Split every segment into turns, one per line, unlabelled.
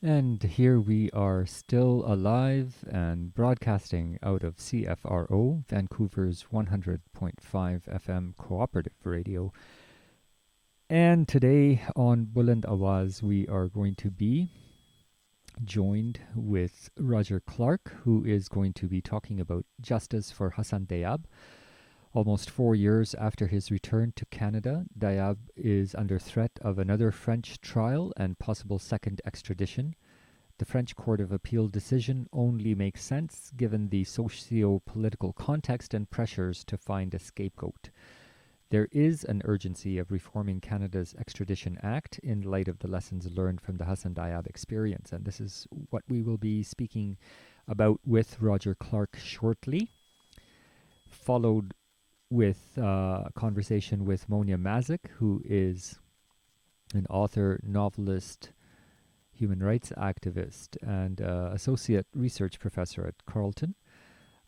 And here we are still alive and broadcasting out of CFRO, Vancouver's 100.5 FM cooperative radio. And today on Buland Awaz, we are going to be joined with Roger Clark, who is going to be talking about justice for Hassan Diab. Almost 4 years after his return to Canada, Diab is under threat of another French trial and possible second extradition. The French Court of Appeal decision only makes sense given the socio-political context and pressures to find a scapegoat. There is an urgency of reforming Canada's Extradition Act in light of the lessons learned from the Hassan Diab experience, and this is what we will be speaking about with Roger Clark shortly, followed with a conversation with Monia Mazigh, who is an author, novelist, human rights activist, and associate research professor at Carleton,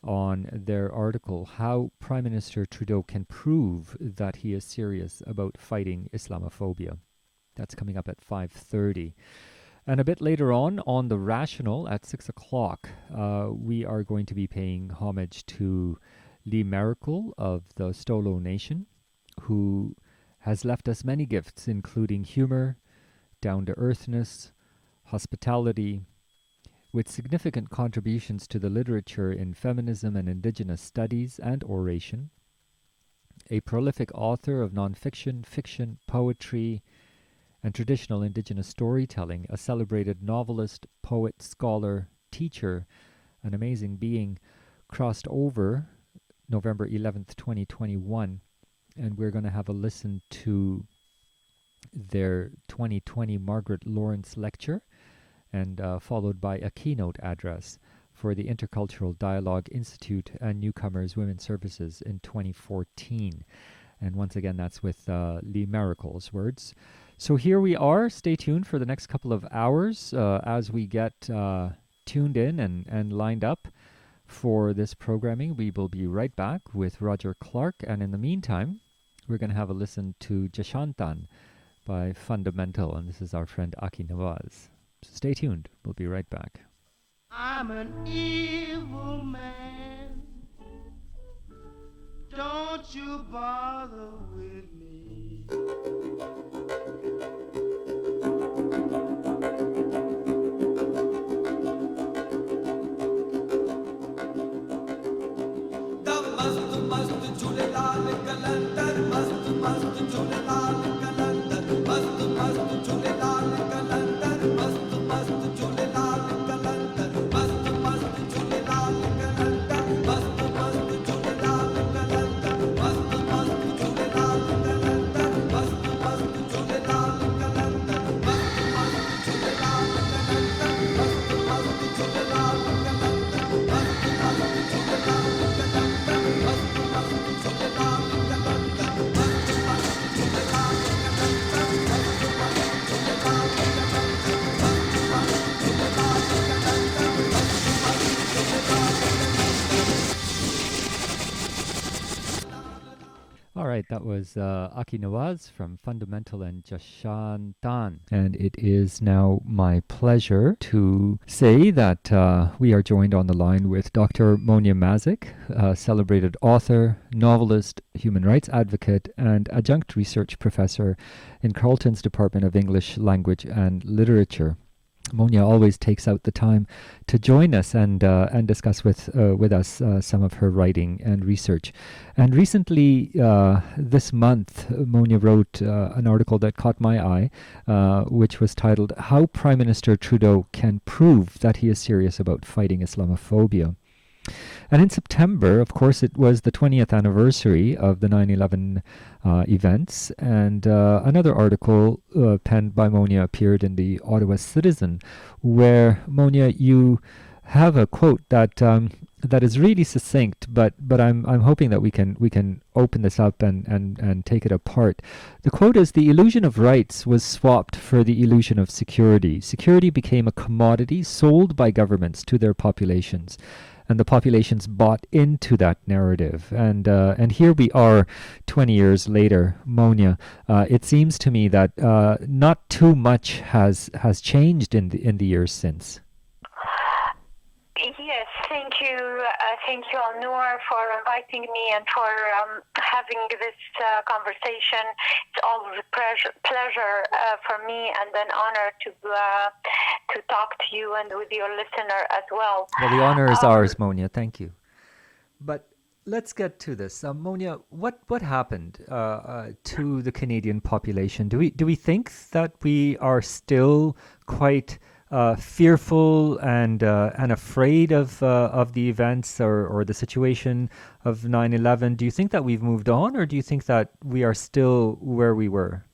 on their article, How Prime Minister Trudeau Can Prove That He Is Serious About Fighting Islamophobia. That's coming up at 5:30. And a bit later on The Rational at 6 o'clock, we are going to be paying homage to Lee Miracle of the Stolo Nation, who has left us many gifts, including humor, down-to-earthness, hospitality, with significant contributions to the literature in feminism and Indigenous studies and oration. A prolific author of nonfiction, fiction, poetry, and traditional Indigenous storytelling, a celebrated novelist, poet, scholar, teacher, an amazing being, crossed over November 11th, 2021, and we're going to have a listen to their 2020 Margaret Lawrence lecture, and followed by a keynote address for the Intercultural Dialogue Institute and Newcomers Women's Services in 2014. And once again, that's with Lee Miracle's words. So here we are. Stay tuned for the next couple of hours as we get tuned in and lined up for this programming. We will be right back with Roger Clark, and in the meantime, we're going to have a listen to Jashantan by Fundamental, and this is our friend Aki Nawaz. So stay tuned. We'll be right back.
I'm an evil man. Don't you bother with me.
That was Aki Nawaz from Fundamental and Jashantan. And it is now my pleasure to say that we are joined on the line with Dr. Monia Mazigh, a celebrated author, novelist, human rights advocate, and adjunct research professor in Carleton's Department of English Language and Literature. Monia always takes out the time to join us and discuss with us some of her writing and research. And recently, this month, Monia wrote an article that caught my eye, which was titled, How Prime Minister Trudeau Can Prove That He Is Serious About Fighting Islamophobia. And in September, of course, it was the 20th anniversary of the 9/11 events, and another article penned by Monia appeared in the Ottawa Citizen, where, Monia, you have a quote that that is really succinct, but I'm hoping that we can open this up and take it apart. The quote is, "The illusion of rights was swapped for the illusion of security. Security became a commodity sold by governments to their populations. and the population's bought into that narrative. And here we are 20 years later, Monia. It seems to me that not too much has changed in the years since.
Yes, thank you. Thank you, Alnoor, for inviting me and for having this conversation. It's always a pleasure for me and an honor to talk to you and with your listener as well.
Well, the honor is ours, Monia. Thank you. But let's get to this. Monia, what happened to the Canadian population? Do we think that we are still quite fearful and afraid of the events or the situation of 9/11? Do you think that we've moved on, or do you think that we are still where we were?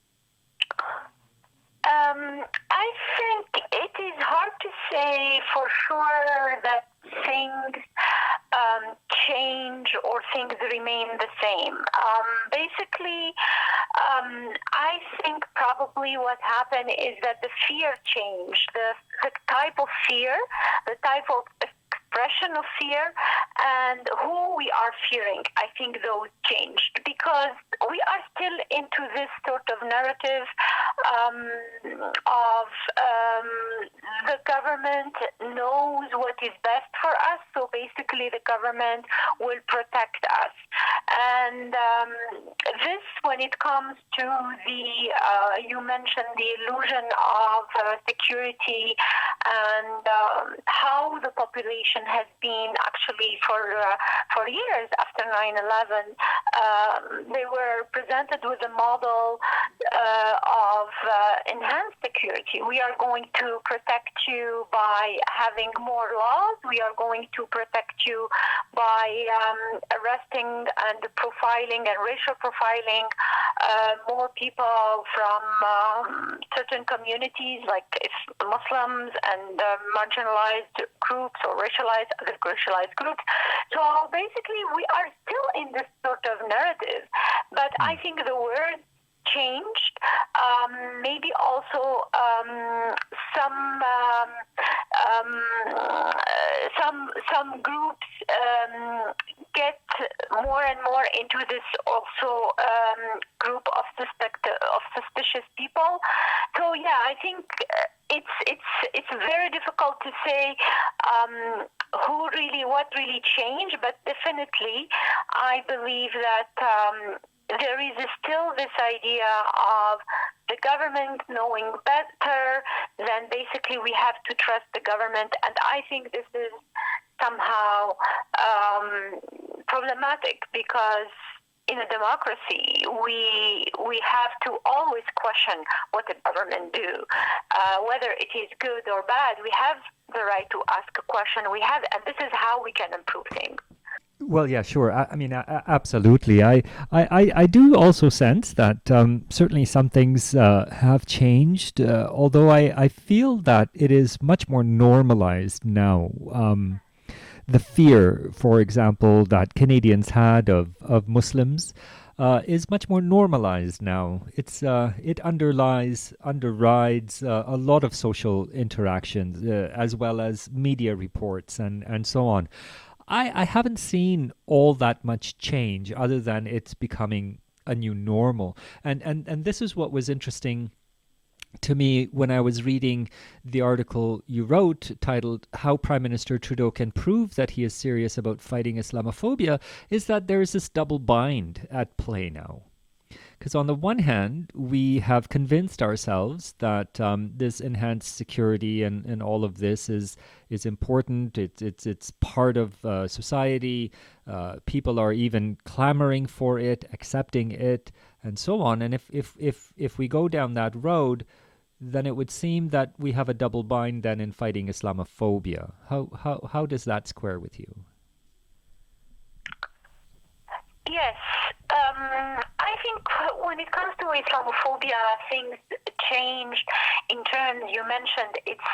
I think it is hard to say for sure that things change or things remain the same. Basically, I think probably what happened is that the fear changed. The type of fear, the type of expression of fear, and who we are fearing, I think those changed because we are still into this sort of narrative of the government knows what is best for us, so basically the government will protect us. And this, when it comes to you mentioned the illusion of security and how the population has been actually for years after 9/11, they were presented with a model of enhanced security. We are going to protect you by having more laws. We are going to protect you by arresting and profiling and racial profiling more people from certain communities like Muslims and marginalized groups or other racialized groups. So basically we are still in this sort of narrative, but I think the word changed. Maybe also some groups get more and more into this also group of suspicious people. So yeah, I think it's very difficult to say what really changed, but definitely I believe that there is still this idea of the government knowing better, then basically we have to trust the government, and I think this is somehow problematic because in a democracy, we have to always question what the government do, whether it is good or bad. We have the right to ask a question. And this is how we can improve things.
Well, yeah, sure. I mean, absolutely. I do also sense that certainly some things have changed, although I feel that it is much more normalized now. The fear, for example, that Canadians had of Muslims is much more normalized now. It underrides a lot of social interactions as well as media reports and so on. I haven't seen all that much change other than it's becoming a new normal. And this is what was interesting to me when I was reading the article you wrote titled How Prime Minister Trudeau Can Prove That He Is Serious About Fighting Islamophobia, is that there is this double bind at play now. Because on the one hand, we have convinced ourselves that this enhanced security and all of this is important. It's part of society. People are even clamoring for it, accepting it, and so on. And if we go down that road, then it would seem that we have a double bind then in fighting Islamophobia. How does that square with you?
Yes, I think when it comes to Islamophobia, things changed in terms, you mentioned, it's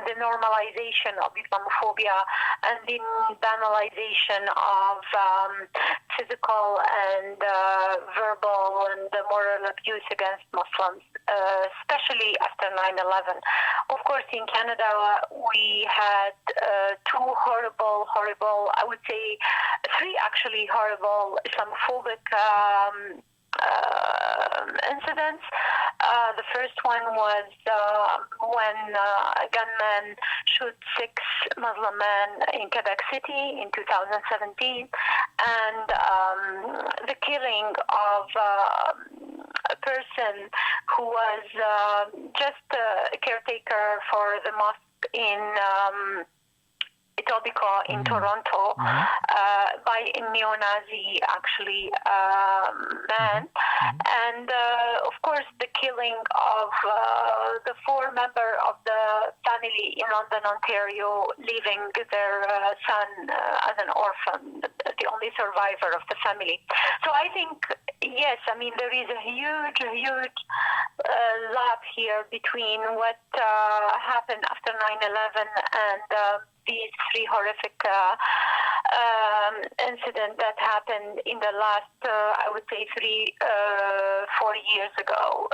the normalization of Islamophobia and the banalization of physical and verbal and moral abuse against Muslims, especially after 9/11. Of course, in Canada, we had two horrible, I would say three actually horrible Islamophobic incidents. The first one was when a gunman shot 6 Muslim men in Quebec City in 2017, and the killing of a person who was just a caretaker for the mosque in Etobicoke in Toronto by a neo-Nazi actually man, and of course the killing of the 4 members of the family in London, Ontario, leaving their son as an orphan, the only survivor of the family. So I think, yes, I mean there is a huge gap here between what happened after 9/11 and these 3 horrific incidents that happened in the last, I would say, 4 years ago,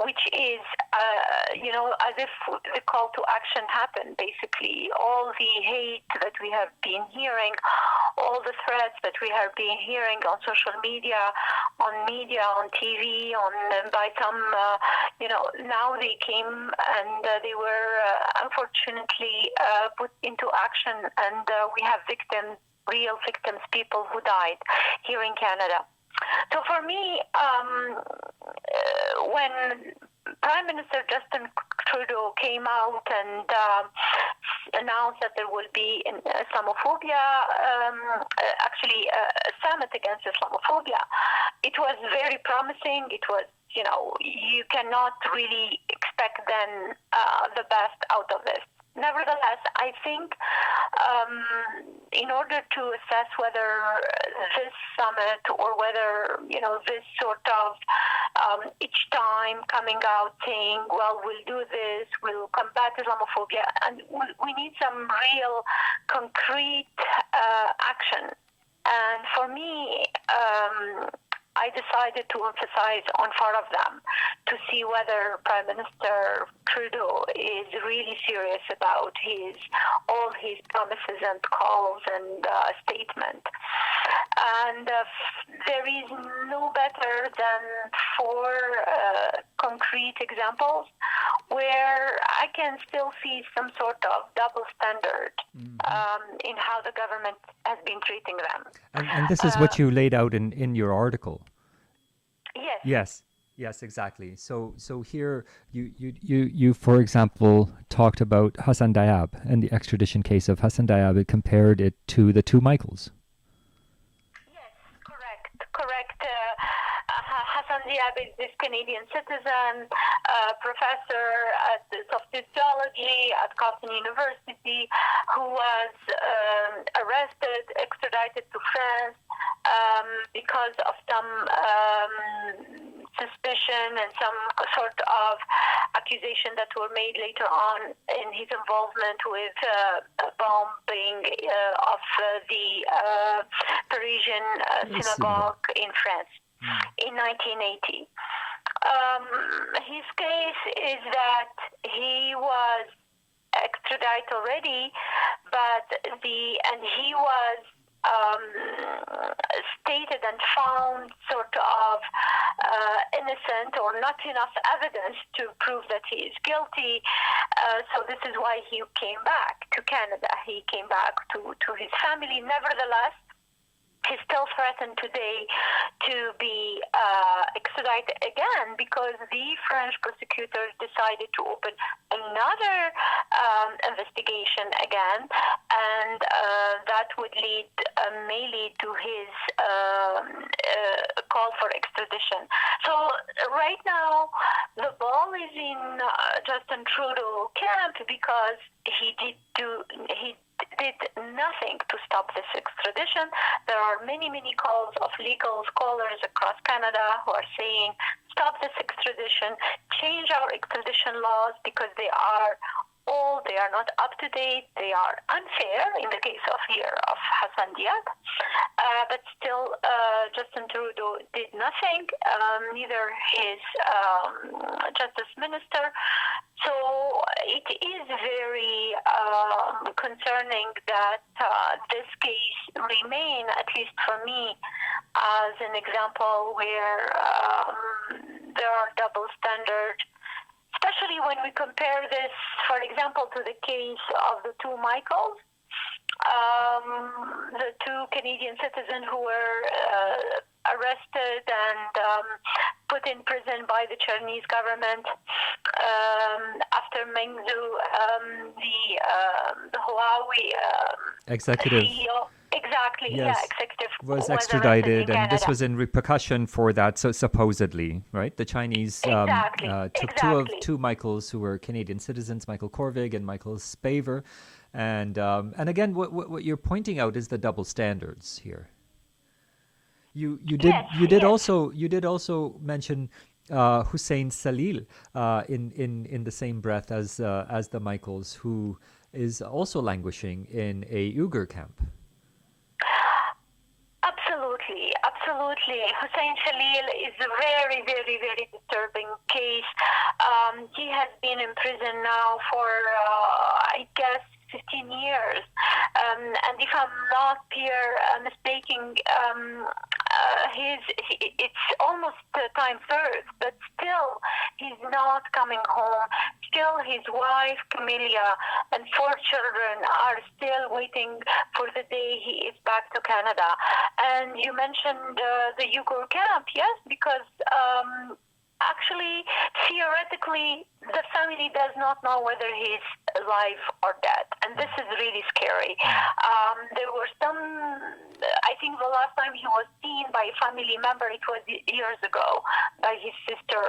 which is, as if the call to action happened, basically. All the hate that we have been hearing, all the threats that we have been hearing on social media, on TV, by some, now they came and they were unfortunately put into action, and we have victims, real victims, people who died here in Canada. So for me, when Prime Minister Justin Trudeau came out and announced that there will be an Islamophobia, actually a summit against Islamophobia, it was very promising. It was, you cannot really expect then the best out of this. Nevertheless, I think in order to assess whether this summit or whether, this sort of each time coming out saying, well, we'll do this, we'll combat Islamophobia, and we need some real concrete action. And for me, I decided to emphasize on 4 of them to see whether Prime Minister Trudeau is really serious about all his promises and calls and statements. And there is no better than 4 concrete examples where I can still see some sort of double standard in how the government has been treating them.
And this is what you laid out in your article. Yes, exactly. So here you for example talked about Hassan Diab and the extradition case of Hassan Diab. It compared it to the 2 Michaels.
Yes, correct. Hassan Diab is this Canadian citizen, professor of sociology at Cotton University, who was arrested, extradited to France because of some suspicion and some sort of accusation that were made later on in his involvement with bombing of the Parisian synagogue in France in 1980. His case is that he was extradited already, but he was stated and found sort of innocent or not enough evidence to prove that he is guilty. So this is why he came back to Canada. He came back to his family. Nevertheless, he's still threatened today to be extradited again because the French prosecutors decided to open another investigation again, and that would may lead to his call for extradition. So right now, the ball is in Justin Trudeau camp because he did nothing to stop this extradition. There are many calls of legal scholars across Canada who are saying, stop this extradition, change our extradition laws because they are old, they are not up to date, they are unfair in the case of here of Hassan Diab. But still, Justin Trudeau did nothing, neither his justice minister. So it is very concerning that this case remain, at least for me, as an example where there are double standards, especially when we compare this, for example, to the case of the two Michaels, the two Canadian citizens who were arrested and put in prison by the Chinese government after Meng Zhu, the Huawei
executive
CEO. Exactly,
yes,
yeah, executive
was
arrested
extradited,
in
and this
Canada.
was in repercussion for that. So supposedly, right? The Chinese took two Michaels who were Canadian citizens, Michael Korvig and Michael Spaver, and again, what you're pointing out is the double standards here. You did also mention Huseyin Celil in the same breath as the Michaels, who is also languishing in a Uyghur camp.
Absolutely. Huseyin Celil is a very, very, very disturbing case. He has been in prison now for, I guess, 15 years. And if I'm not here mistaking, it's almost time served, but still he's not coming home. Still his wife, Camelia, and 4 children are still waiting for the day he is back to Canada. And you mentioned the Uyghur camp, yes, because actually, theoretically, the family does not know whether he's alive or dead, and this is really scary. There were some, I think the last time he was seen by a family member, it was years ago, by his sister.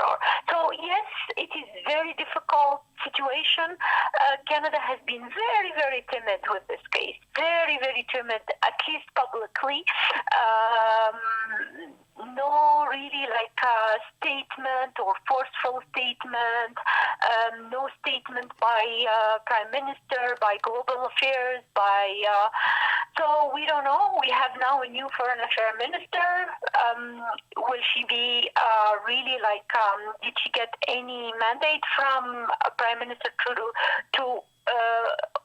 So yes, it is very difficult situation. Canada has been very, very timid with this case, very, very timid, at least publicly. No really like a statement or forceful statement, no statement by Prime Minister, by Global Affairs, so we don't know. We have now a new Foreign Affairs Minister. Will she be really like, did she get any mandate from Prime Minister Trudeau to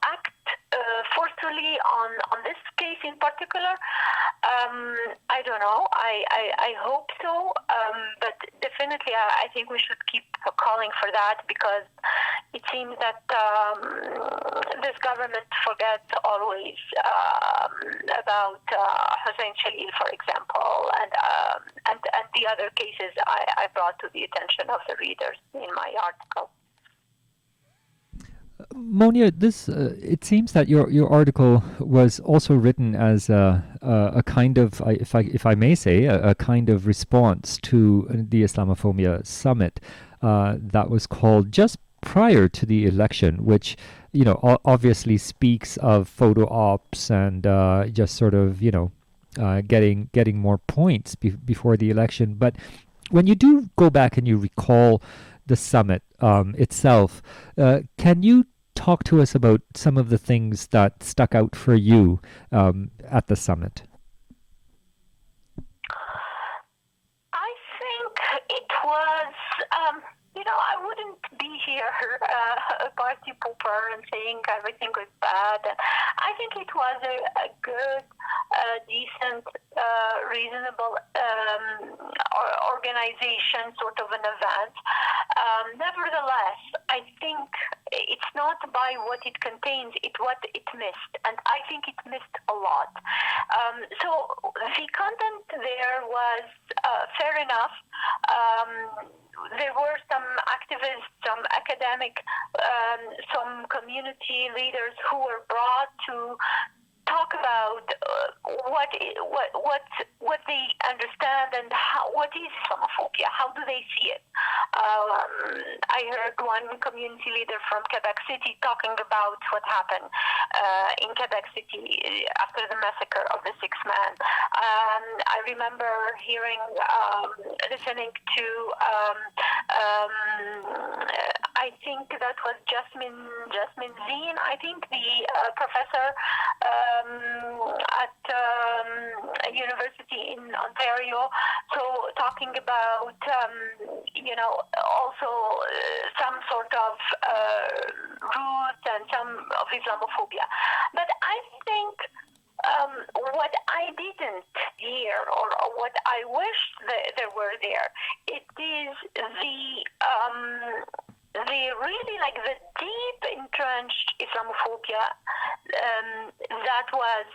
act forcefully on this case in particular? I don't know. I hope so, but definitely I think we should keep calling for that, because it seems that this government forgets always about Huseyin Celil, for example, and the other cases I brought to the attention of the readers in my article.
Monia, this it seems that your article was also written as a kind of, if I may say, a kind of response to the Islamophobia summit that was called just prior to the election, which obviously speaks of photo ops and just sort of getting more points before the election. But when you do go back and you recall the summit itself, can you talk to us about some of the things that stuck out for you at the summit?
I think it was, I wouldn't be here a party pooper and saying everything was bad. I think it was a good, decent, reasonable organization, sort of an event. Nevertheless, I think it's not by what it contains, it's what it missed. And I think it missed a lot. So the content there was fair enough. There were some activists, some academic, some community leaders who were brought to talk about what they understand and what is Islamophobia, how do they see it. I heard one community leader from Quebec City talking about what happened in Quebec City after the massacre of the 6 men. I remember listening to I think that was Jasmine Zine, I think the professor at university in Ontario, so talking about also some sort of roots and some of Islamophobia. But I think what I didn't hear, or what I wish there were there, it is the really like the deep entrenched Islamophobia that was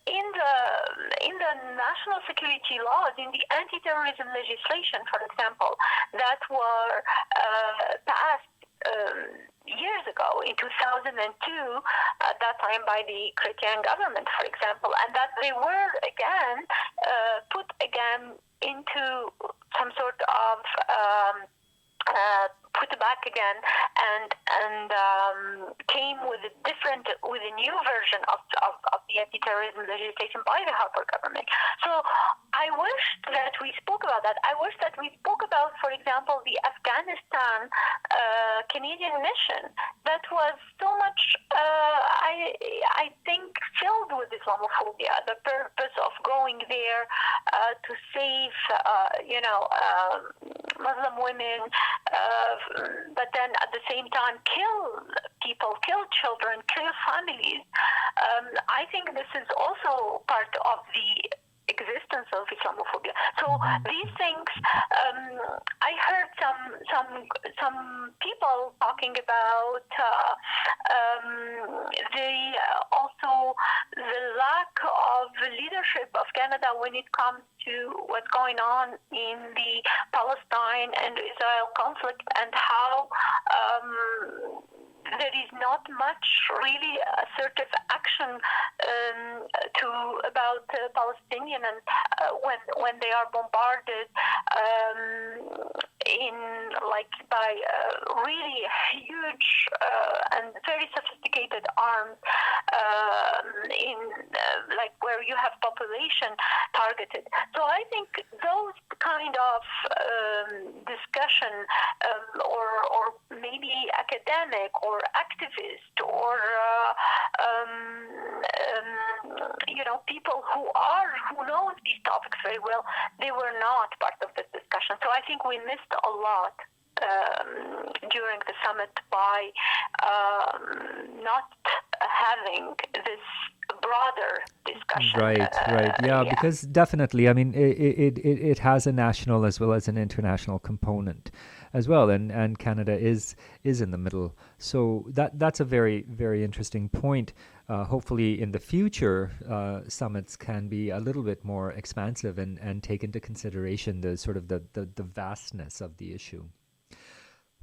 in the national security laws, in the anti-terrorism legislation, for example, that were passed years ago in 2002, at that time by the Chrétien government, for example, and that they were again put again into some sort of put back again and came with a new version of the anti-terrorism legislation by the Harper government. So I wish that we spoke about that. I wish that we spoke about, for example, the Afghanistan Canadian mission that was so much, I think, filled with Islamophobia. The purpose of going there to save, Muslim women, but then at the same time kill people, kill children, kill families. I think this is also part of the existence of Islamophobia. So these things, I heard some people talking about also the lack of leadership of Canada when it comes to what's going on in the Palestine and Israel conflict, and how there is not much really assertive action about Palestinian, and when they are bombarded by really huge and very sophisticated arms where you have population targeted. So I think those kind of discussion or maybe academic or activist or people who know these topics very well, they were not part of this discussion. So I think we missed a lot during the summit by not having this broader discussion.
Right. Yeah, because definitely, I mean, it has a national as well as an international component as well, and Canada is in the middle. So that's a very, very interesting point. Hopefully in the future, summits can be a little bit more expansive and take into consideration the sort of the vastness of the issue.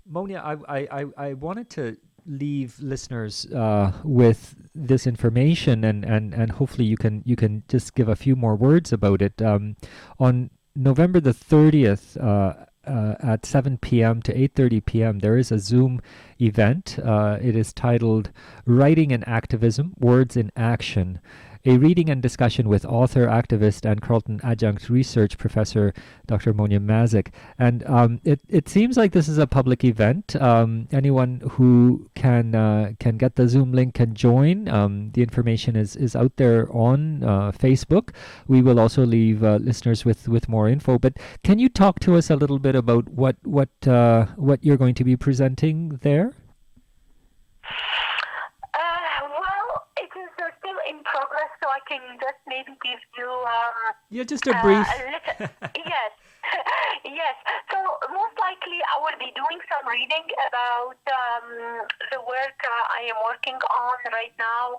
Monia, I wanted to leave listeners with this information, and hopefully you can just give a few more words about it. On November the 30th, at 7 p.m. to 8:30 p.m., there is a Zoom event. It is titled Writing and Activism, Words in Action, a reading and discussion with author, activist, and Carleton Adjunct Research Professor Dr. Monia Mazigh. And it seems like this is a public event. Anyone who can get the Zoom link can join. The information is out there on Facebook. We will also leave listeners with more info. But can you talk to us a little bit about what you're going to be presenting there?
In progress, so I can just maybe give you
just a brief.
Yes. Yes. So most likely I will be doing some reading about the work I am working on right now,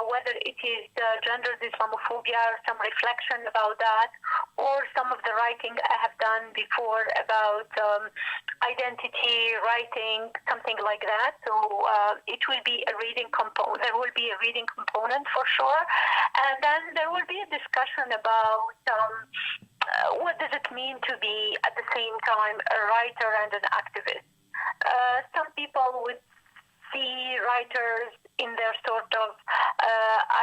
whether it is gender Islamophobia or some reflection about that, or some of the writing I have done before about identity writing, something like that. So it will be a reading component. There will be a reading component for sure, and then there will be a discussion about what does it mean to be at the same time a writer and an activist. Some people would see writers in their sort of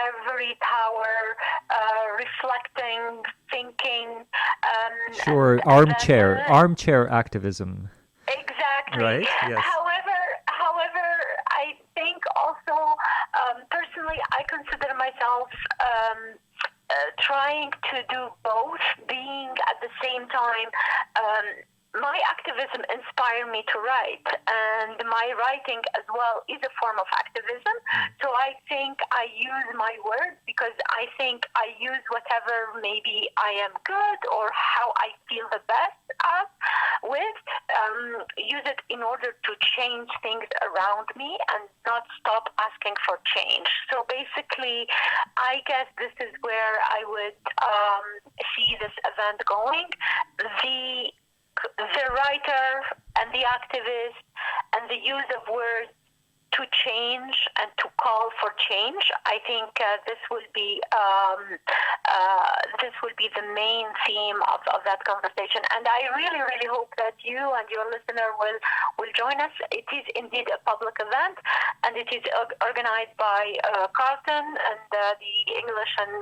ivory tower, reflecting, thinking.
Sure, armchair activism.
Exactly.
Right, yes.
However, I think also, personally, I consider myself trying to do both, being at the same time. My activism inspired me to write, and my writing as well is a form of activism. So I think I use my words because I think I use whatever maybe I am good or how I feel the best at with, use it in order to change things around me and not stop asking for change. So basically, I guess this is where I would see this event going. The writer and the activist and the use of words to change and to call for change. I think this will be the main theme of that conversation. And I really, really hope that you and your listener will join us. It is indeed a public event, and it is organized by Carlton and the English and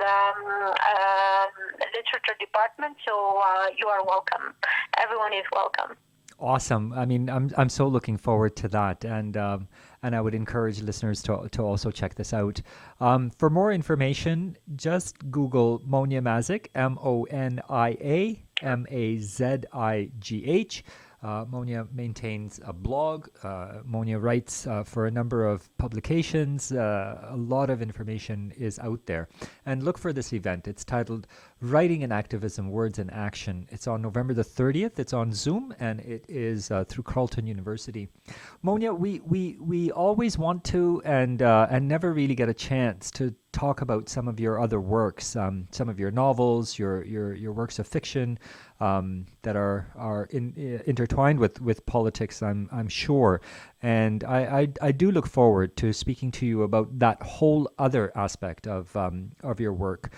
Literature Department. So you are welcome. Everyone is welcome.
Awesome. I mean, I'm so looking forward to that, and I would encourage listeners to also check this out. For more information, just Google Monia Mazigh, Monia Mazigh. Monia maintains a blog. Monia writes for a number of publications. A lot of information is out there. And look for this event. It's titled Writing and Activism, Words in Action. It's on November the 30th. It's on Zoom, and it is through Carleton University. Monia, we always want to and never really get a chance to talk about some of your other works, some of your novels, your works of fiction that are intertwined with politics, I'm sure. And I do look forward to speaking to you about that whole other aspect of your work.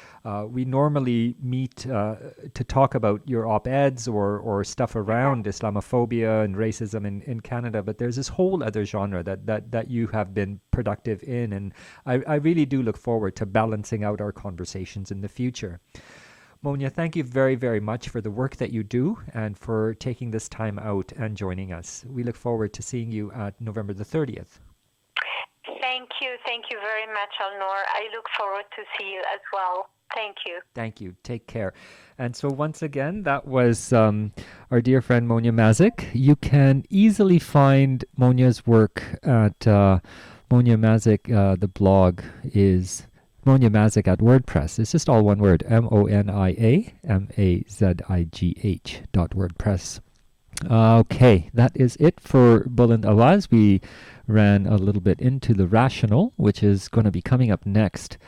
We normally meet to talk about your op-eds or stuff around Islamophobia and racism in Canada, but there's this whole other genre that you have been productive in, and I really do look forward to balancing out our conversations in the future. Monia, thank you very, very much for the work that you do and for taking this time out and joining us. We look forward to seeing you at November the 30th.
Thank you very much, Alnoor. I look forward to see you as well. Thank you.
Thank you. Take care. And so once again, that was our dear friend Monia Mazigh. You can easily find Monia's work at Monia Mazigh. The blog is Monia Mazigh at WordPress. It's just all one word, MoniaMazigh.wordpress. Okay, that is it for Buland Awaz. We ran a little bit into the rational, which is going to be coming up next.